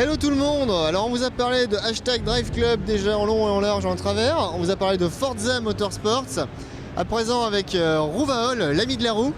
Hello tout le monde. Alors on vous a parlé de hashtag Drive Club déjà en long et en large et en travers. On vous a parlé de Forza Motorsports. À présent avec Rouvaol, l'ami de la roue,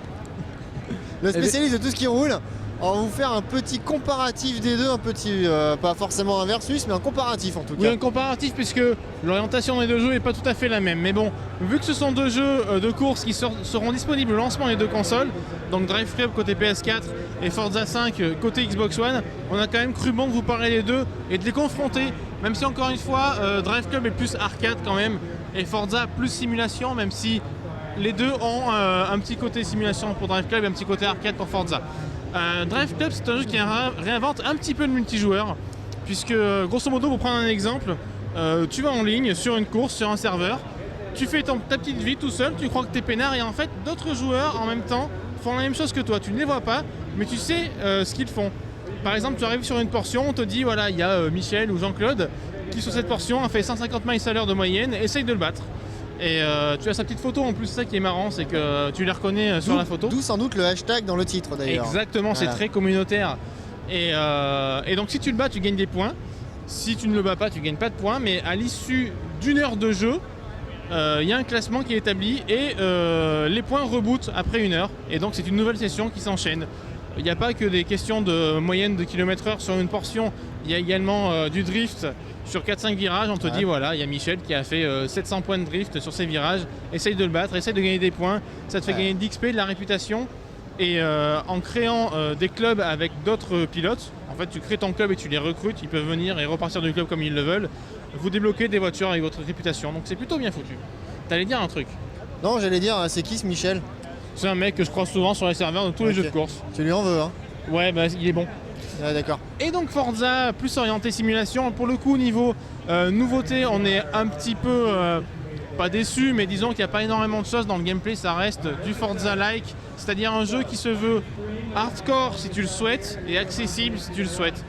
le spécialiste de tout ce qui roule. On va vous faire un petit comparatif des deux, un petit, pas forcément un versus, mais un comparatif en tout cas. Oui, un comparatif puisque l'orientation des deux jeux n'est pas tout à fait la même. Mais bon, vu que ce sont deux jeux de course qui seront disponibles au lancement des deux consoles, donc Drive Club côté PS4 et Forza 5 côté Xbox One, on a quand même cru bon de vous parler des deux et de les confronter. Même si encore une fois, Drive Club est plus arcade quand même et Forza plus simulation, même si les deux ont un petit côté simulation pour Drive Club et un petit côté arcade pour Forza. Drive Club, c'est un jeu qui réinvente un petit peu le multijoueur, puisque grosso modo, pour prendre un exemple, tu vas en ligne sur une course, sur un serveur, tu fais ta petite vie tout seul, tu crois que t'es peinard et en fait d'autres joueurs en même temps font la même chose que toi. Tu ne les vois pas, mais tu sais ce qu'ils font. Par exemple, tu arrives sur une portion, on te dit voilà, il y a Michel ou Jean-Claude qui sur cette portion a fait 150 miles à l'heure de moyenne, essaye de le battre. Et tu as sa petite photo en plus, ça qui est marrant, c'est que tu les reconnais sur la photo. D'où sans doute le hashtag dans le titre d'ailleurs. Exactement, voilà. C'est très communautaire. Et donc si tu le bats, tu gagnes des points. Si tu ne le bats pas, tu gagnes pas de points. Mais à l'issue d'une heure de jeu, il y a un classement qui est établi et les points rebootent après une heure. Et donc c'est une nouvelle session qui s'enchaîne. Il n'y a pas que des questions de moyenne de km/h sur une portion, il y a également du drift. Sur 4-5 virages, on te dit voilà, il y a Michel qui a fait 700 points de drift sur ces virages, essaye de le battre, essaye de gagner des points, ça te fait gagner de l'XP, de la réputation. Et en créant des clubs avec d'autres pilotes, en fait tu crées ton club et tu les recrutes, ils peuvent venir et repartir du club comme ils le veulent, vous débloquez des voitures avec votre réputation, donc c'est plutôt bien foutu. T'allais dire un truc? Non, j'allais dire, c'est qui ce Michel? C'est un mec que je croise souvent sur les serveurs de tous les jeux de course. Tu lui en veux, hein? Ouais, bah il est bon. Ah, d'accord. Et donc Forza, plus orienté simulation. Pour le coup, niveau nouveauté, on est un petit peu, pas déçu, mais disons qu'il n'y a pas énormément de choses dans le gameplay. Ça reste du Forza-like, c'est-à-dire un jeu qui se veut hardcore si tu le souhaites et accessible si tu le souhaites.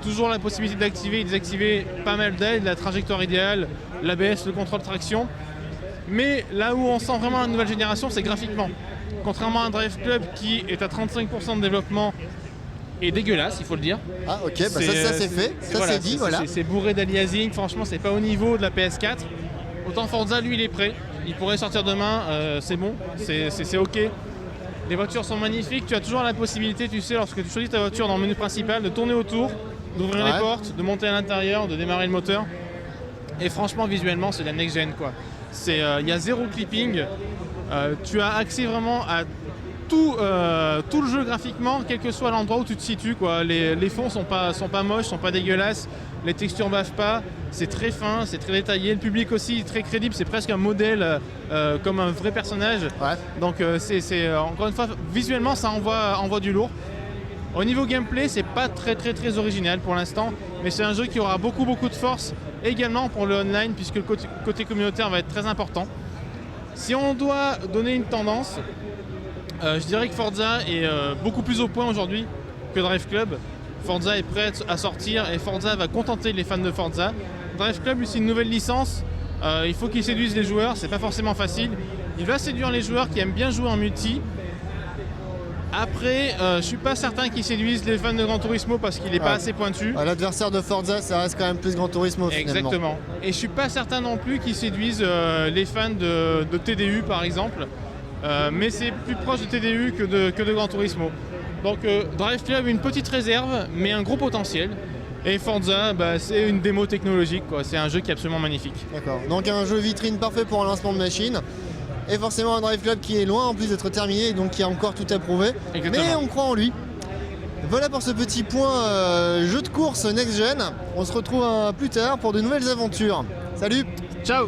Toujours la possibilité d'activer et désactiver pas mal d'aides, la trajectoire idéale, l'ABS, le contrôle traction. Mais là où on sent vraiment la nouvelle génération, c'est graphiquement. Contrairement à un Drive Club qui est à 35% de développement, et dégueulasse, il faut le dire. Ah ok, bah ça c'est fait, ça c'est dit, voilà. C'est bourré d'aliasing, franchement c'est pas au niveau de la PS4. Autant Forza, lui il est prêt, il pourrait sortir demain, c'est bon, c'est ok. Les voitures sont magnifiques, tu as toujours la possibilité, tu sais, lorsque tu choisis ta voiture dans le menu principal, de tourner autour, d'ouvrir les portes, de monter à l'intérieur, de démarrer le moteur. Et franchement visuellement c'est de la next-gen quoi. Il y a zéro clipping, tu as accès vraiment à tout le jeu graphiquement, quel que soit l'endroit où tu te situes quoi. Les fonds sont pas moches, sont pas dégueulasses, les textures baffent pas, c'est très fin, c'est très détaillé, le public aussi très crédible, c'est presque un modèle comme un vrai personnage. Ouais. Donc encore une fois, visuellement ça envoie du lourd. Au niveau gameplay, c'est pas très original pour l'instant, mais c'est un jeu qui aura beaucoup de force également pour le online puisque le côté communautaire va être très important. Si on doit donner une tendance, je dirais que Forza est beaucoup plus au point aujourd'hui que Drive Club. Forza est prêt à sortir et Forza va contenter les fans de Forza. Drive Club, c'est une nouvelle licence. Il faut qu'il séduise les joueurs, c'est pas forcément facile. Il va séduire les joueurs qui aiment bien jouer en multi. Après, je suis pas certain qu'il séduise les fans de Gran Turismo parce qu'il n'est pas assez pointu. L'adversaire de Forza, ça reste quand même plus Gran Turismo finalement. Exactement. Et je suis pas certain non plus qu'il séduise les fans de TDU par exemple. Mais c'est plus proche de TDU que de Gran Turismo. Donc Drive Club a une petite réserve, mais un gros potentiel. Et Forza, c'est une démo technologique, quoi. C'est un jeu qui est absolument magnifique. D'accord. Donc un jeu vitrine parfait pour un lancement de machine. Et forcément un Drive Club qui est loin en plus d'être terminé, donc qui a encore tout à prouver. Exactement. Mais on croit en lui. Voilà pour ce petit point jeu de course next-gen. On se retrouve plus tard pour de nouvelles aventures. Salut. Ciao.